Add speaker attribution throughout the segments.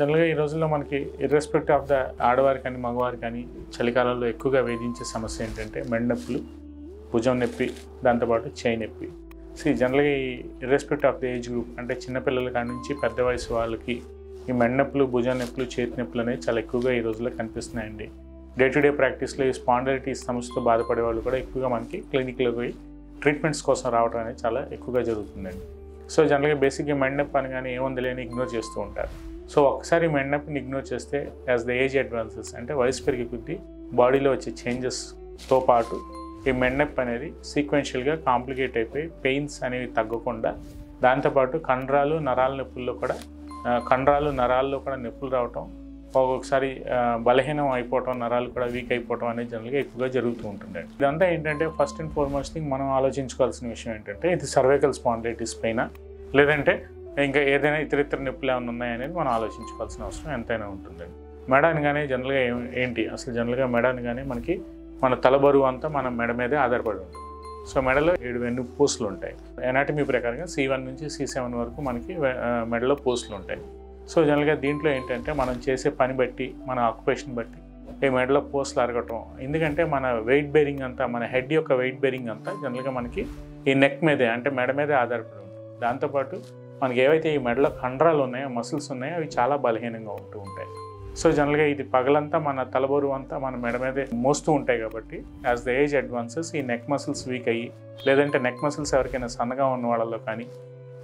Speaker 1: జనరల్గా ఈ రోజుల్లో మనకి ఇర్రెస్పెక్టివ్ ఆఫ్ ద ఆడవారు కానీ మగవారు కానీ చలికాలంలో ఎక్కువగా వేధించే సమస్య ఏంటంటే మెడ నొప్పులు, భుజం నొప్పి, దాంతోపాటు చేయి నొప్పి. జనరల్గా ఈ irrespective of the age group అంటే చిన్నపిల్లల కాడి నుంచి పెద్ద వయసు వాళ్ళకి ఈ మెడ నొప్పులు, భుజం నొప్పులు, చేతి నొప్పులు అనేవి చాలా ఎక్కువగా ఈ రోజుల్లో కనిపిస్తున్నాయండి. డే టు డే ప్రాక్టీస్లో ఈ స్పాండిలైటిస్ సమస్యతో బాధపడే వాళ్ళు కూడా ఎక్కువగా మనకి క్లినిక్లో పోయి ట్రీట్మెంట్స్ కోసం రావడం అనేది చాలా ఎక్కువగా జరుగుతుందండి. జనరల్గా బేసిక్గా మెడ నొప్పి అనగానే ఏముంది లేని ఇగ్నోర్ చేస్తూ ఉంటారు. ఒకసారి మెడ నొప్పిని ఇగ్నోర్ చేస్తే యాజ్ ద ఏజ్ అడ్వాన్సెస్ అంటే వయసు పెరిగే కొద్దీ బాడీలో వచ్చే చేంజెస్తో పాటు ఈ మెడ నొప్పి అనేది సీక్వెన్షియల్గా కాంప్లికేట్ అయిపోయి పెయిన్స్ అనేవి తగ్గకుండా దాంతోపాటు కండరాలు నరాల్లో కూడా నొప్పులు రావటం, ఒక్కొక్కసారి బలహీనం అయిపోవటం, నరాలు కూడా వీక్ అయిపోవటం అనేది జనరల్గా ఎక్కువగా జరుగుతూ ఉంటుంది. ఇదంతా ఏంటంటే ఫస్ట్ అండ్ ఫార్మోస్ట్ థింగ్ మనం ఆలోచించుకోవాల్సిన విషయం ఏంటంటే ఇది సర్వైకల్ స్పాండిలైటిస్ పైన లేదంటే ఇంకా ఏదైనా ఇతర నొప్పులు ఏమైనా ఉన్నాయనేది మనం ఆలోచించుకోవాల్సిన అవసరం ఎంతైనా ఉంటుందండి. మెడ అనగానే జనరల్గా ఏంటి అసలు జనరల్గా మెడ అనగానే మనకి మన తల బరువు అంతా మన మెడ మీదే ఆధారపడి ఉంటుంది. మెడలో 7 వెన్నుపూసలు ఉంటాయి. ఎనాటమీ ప్రకారంగా C1 నుంచి C7 వరకు మనకి మెడలో పూసలు ఉంటాయి. జనరల్గా దీంట్లో ఏంటంటే మనం చేసే పని బట్టి, మన ఆక్యుపేషన్ బట్టి ఈ మెడలో పూసలు అరగటం, ఎందుకంటే మన వెయిట్ బేరింగ్ అంతా, మన హెడ్ యొక్క వెయిట్ బేరింగ్ అంతా జనరల్గా మనకి ఈ నెక్ మీదే అంటే మెడ మీదే ఆధారపడి ఉంటుంది. దాంతోపాటు మనకి ఏవైతే ఈ మెడలో కండరాలు ఉన్నాయో, మసిల్స్ ఉన్నాయో అవి చాలా బలహీనంగా ఉంటూ ఉంటాయి. జనరల్గా ఇది పగలంతా మన తలబరువు అంతా మన మెడ మీదే మోస్తూ ఉంటాయి కాబట్టి యాజ్ ద ఏజ్ అడ్వాన్సెస్ ఈ నెక్ మసిల్స్ వీక్ అయ్యి, లేదంటే నెక్ మసిల్స్ ఎవరికైనా సన్నగా ఉన్న వాళ్ళలో కానీ,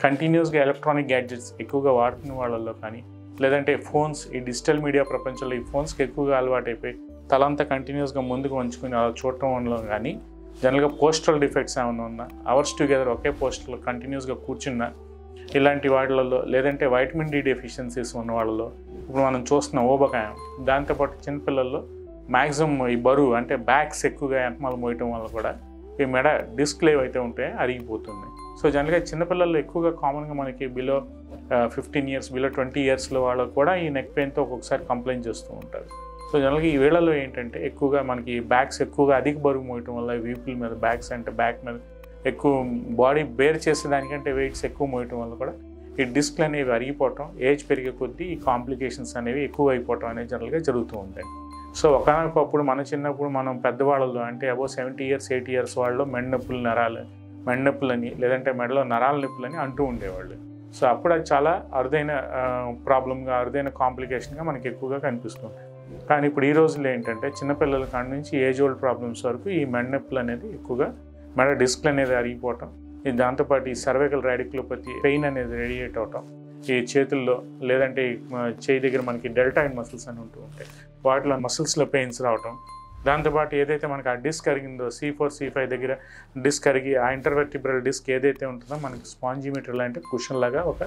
Speaker 1: కంటిన్యూస్గా ఎలక్ట్రానిక్ గ్యాడ్జెట్స్ ఎక్కువగా వాడుతున్న వాళ్ళల్లో కానీ, లేదంటే ఫోన్స్, ఈ డిజిటల్ మీడియా ప్రపంచంలో ఈ ఫోన్స్కి ఎక్కువగా అలవాటైపోయి తలంతా కంటిన్యూస్గా ముందుకు వంచుకొని అలా చూడటం వల్ల కానీ, జనరల్గా పోస్టరల్ డిఫెక్ట్స్ ఏమైనా ఉన్నా, అవర్స్ టుగెదర్ ఒకే పోస్టర్లో కంటిన్యూస్గా కూర్చున్నా, ఇలాంటి వాటిలలో, లేదంటే వైటమిన్ డి డెఫిషియన్సీస్ ఉన్న వాళ్ళలో ఇప్పుడు మనం చూస్తున్న ఊబకాయం, దాంతోపాటు చిన్నపిల్లల్లో మ్యాక్సిమం ఈ బరువు అంటే బ్యాగ్స్ ఎక్కువగా వెనకమాల మోయటం వల్ల కూడా ఈ మెడ డిస్క్లు ఏవైతే ఉంటాయో అరిగిపోతున్నాయి. జనరల్గా చిన్నపిల్లల్లో ఎక్కువగా కామన్గా మనకి బిలో 15 ఇయర్స్, బిలో 20 ఇయర్స్లో వాళ్ళకు కూడా ఈ నెక్ పెయిన్తో ఒక్కొక్కసారి కంప్లైంట్ చేస్తూ ఉంటారు. జనరల్గా ఈ వేళల్లో ఏంటంటే ఎక్కువగా మనకి బ్యాగ్స్ ఎక్కువగా అధిక బరువు మోయటం వల్ల వీపుల మీద, బ్యాగ్స్ అంటే బ్యాక్ మీద ఎక్కువ బాడీ బేర్ చేసేదానికంటే వెయిట్స్ ఎక్కువ మోయటం వల్ల కూడా ఈ డిస్క్లు అనేవి అరిగిపోవటం, ఏజ్ పెరిగే కొద్దీ ఈ కాంప్లికేషన్స్ అనేవి ఎక్కువ అయిపోవటం అనేది జనరల్గా జరుగుతూ ఉంటాయి. ఒకనొకప్పుడు మన చిన్నప్పుడు మనం పెద్దవాళ్ళలో అంటే అబౌవ్ 70 ఇయర్స్ 80 ఇయర్స్ వాళ్ళు మెడ నొప్పులని లేదంటే మెడలో నరాల నొప్పులని అంటూ ఉండేవాళ్ళు. అప్పుడు అది చాలా అరుదైన ప్రాబ్లంగా, అరుదైన కాంప్లికేషన్గా మనకి ఎక్కువగా కనిపిస్తుంది. కానీ ఇప్పుడు ఈ రోజుల్లో ఏంటంటే చిన్నపిల్లల కాడి నుంచి ఏజ్ ఓల్డ్ ప్రాబ్లమ్స్ వరకు ఈ మెడ నొప్పులు అనేది ఎక్కువగా, మెడ డిస్క్లు అనేది అరిగిపోవటం, దాంతోపాటు ఈ సర్వైకల్ రాడిక్యులోపతి పెయిన్ అనేది రేడియేట్ అవటం, ఈ చేతుల్లో లేదంటే చేయి దగ్గర మనకి డెల్టాయిడ్ మసిల్స్ అని ఉంటూ ఉంటాయి, వాటిలో మసిల్స్లో పెయిన్స్ రావటం, దాంతోపాటు ఏదైతే మనకి ఆ డిస్క్ అరిగిందో C4 C5 దగ్గర డిస్క్ అరిగి ఆ ఇంటర్వర్టిబ్రల్ డిస్క్ ఏదైతే ఉంటుందో మనకి స్పాంజిమీటర్ లాంటి కుషన్ లాగా ఒక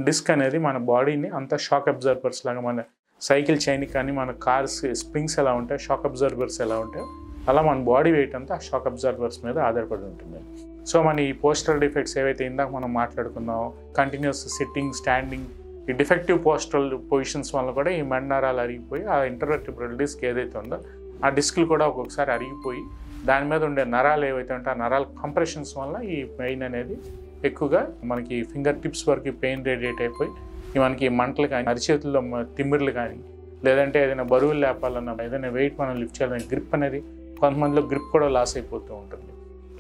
Speaker 1: డిస్క్ అనేది మన బాడీని అంతా షాక్ అబ్జర్వర్స్ లాగా, మన సైకిల్ చైన్ కానీ మన కార్స్ స్ప్రింగ్స్ ఎలా ఉంటాయి, షాక్ అబ్జర్వర్స్ ఎలా ఉంటాయో అలా మన బాడీ వెయిట్ అంతా ఆ షాక్ అబ్జర్వర్స్ మీద ఆధారపడి ఉంటుంది. మన ఈ పోస్టరల్ డిఫెక్ట్స్ ఏవైతే ఇందాక మనం మాట్లాడుకున్నామో, కంటిన్యూస్ సిట్టింగ్, స్టాండింగ్, ఈ డిఫెక్టివ్ పోస్టరల్ పొజిషన్స్ వల్ల కూడా ఈ మెడ నరాలు అరిగిపోయి ఆ ఇంటర్వర్టిబ్రల్ డిస్క్ ఏదైతే ఉందో ఆ డిస్క్లు కూడా ఒక్కొక్కసారి అరిగిపోయి దాని మీద ఉండే నరాలు ఏవైతే ఉంటే ఆ నరాల కంప్రెషన్స్ వల్ల ఈ పెయిన్ అనేది ఎక్కువగా మనకి ఫింగర్ టిప్స్ వరకు పెయిన్ రేడియేట్ అయిపోయి మనకి మంటలు కానీ, అరిచేతుల్లో తిమ్మిర్లు కానీ, లేదంటే ఏదైనా బరువులు లేపాలన్నా, ఏదైనా వెయిట్ మనం లిఫ్ట్ చేయాలన్నా గ్రిప్ అనేది, కొంతమందిలో గ్రిప్ కూడా లాస్ అయిపోతూ ఉంటుంది.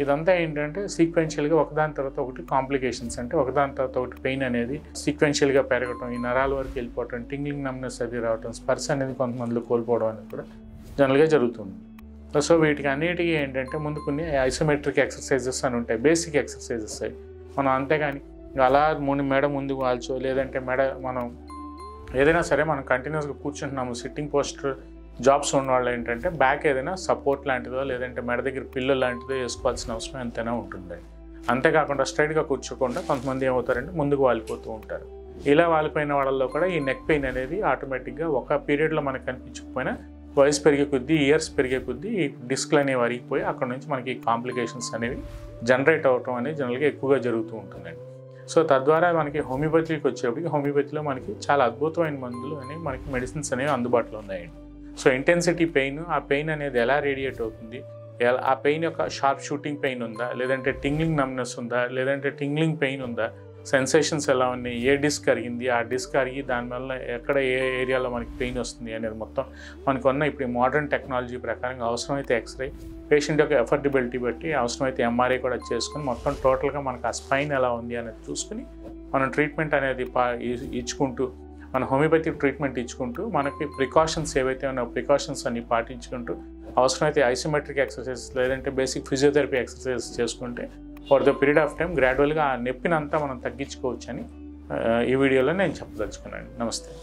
Speaker 1: ఇదంతా ఏంటంటే సీక్వెన్షియల్గా ఒకదాని తర్వాత ఒకటి కాంప్లికేషన్స్, అంటే ఒకదాని తర్వాత ఒకటి పెయిన్ అనేది సీక్వెన్షియల్గా పెరగటం, ఈ నరాల వరకు వెళ్ళిపోవటం, టింగ్లింగ్ నమ్నెస్ అది రావటం, స్పర్శ అనేది కొంతమందిలో కోల్పోవడం అనేది కూడా జనరల్గా జరుగుతుంది. వీటికి అన్నిటికీ ఏంటంటే ముందు కొన్ని ఐసోమెట్రిక్ ఎక్సర్సైజెస్ అని ఉంటాయి, బేసిక్ ఎక్సర్సైజెస్ అవి మనం, అంతేగాని అలా మెడ ముందుకు వాల్చో, లేదంటే మెడ మనం ఏదైనా సరే మనం కంటిన్యూస్గా కూర్చుంటున్నాము, సిట్టింగ్ పోస్టర్ జాబ్స్ ఉన్న వాళ్ళు ఏంటంటే బ్యాక్ ఏదైనా సపోర్ట్ లాంటిదో లేదంటే మెడ దగ్గర పిల్లలు లాంటిదో వేసుకోవాల్సిన అవసరం ఎంతైనా ఉంటుంది. అంతేకాకుండా స్ట్రైట్గా కూర్చోకుండా కొంతమంది ఏమవుతారంటే ముందుకు వాలిపోతూ ఉంటారు. ఇలా వాలిపోయిన వాళ్ళల్లో కూడా ఈ నెక్ పెయిన్ అనేది ఆటోమేటిక్గా ఒక పీరియడ్లో మనకు కనిపించకపోయినా వయసు పెరిగే కొద్దీ, ఇయర్స్ పెరిగే కొద్దీ ఈ డిస్క్లు అనేవి అరిగిపోయి అక్కడ నుంచి మనకి కాంప్లికేషన్స్ అనేవి జనరేట్ అవ్వటం అనేది జనరల్గా ఎక్కువగా జరుగుతూ ఉంటుందండి. తద్వారా మనకి హోమియోపతికి వచ్చేప్పటికి హోమియోపతిలో మనకి చాలా అద్భుతమైన మందులు అనేవి, మనకి మెడిసిన్స్ అనేవి అందుబాటులో ఉన్నాయండి. ఇంటెన్సిటీ పెయిన్, ఆ పెయిన్ అనేది ఎలా రేడియేట్ అవుతుంది, ఆ పెయిన్ యొక్క షార్ప్ షూటింగ్ పెయిన్ ఉందా, లేదంటే టింగ్లింగ్ నమ్నెస్ ఉందా, లేదంటే టింగ్లింగ్ పెయిన్ ఉందా, సెన్సేషన్స్ ఎలా ఉన్నాయి, ఏ డిస్క్ అరిగింది, ఆ డిస్క్ అరిగి దానివల్ల ఎక్కడ ఏ ఏరియాలో మనకి పెయిన్ వస్తుంది అనేది మొత్తం మనకున్న ఇప్పుడు మోడర్న్ టెక్నాలజీ ప్రకారంగా అవసరమైతే ఎక్స్రే, పేషెంట్ యొక్క ఎఫర్డబిలిటీ బట్టి అవసరమైతే ఎంఆర్ఐ కూడా చేసుకుని మొత్తం టోటల్గా మనకు ఆ స్పైన్ ఎలా ఉంది అనేది చూసుకుని మనం ట్రీట్మెంట్ అనేది ఇచ్చుకుంటూ మన హోమియోపతి ట్రీట్మెంట్ ఇచ్చుకుంటూ మనకి ప్రికాషన్స్ ఏవైతే ఉన్నాయో ప్రికాషన్స్ అన్ని పాటించుకుంటూ అవసరమైతే ఐసోమెట్రిక్ ఎక్సర్సైజెస్ లేదంటే బేసిక్ ఫిజియోథెరపీ ఎక్సర్సైజెస్ చేసుకుంటే for the period of time గ్రాడ్యువల్గా ఆ నొప్పినంతా మనం తగ్గించుకోవచ్చు అని ఈ వీడియోలో నేను చెప్పదలుచుకున్నాను. నమస్తే.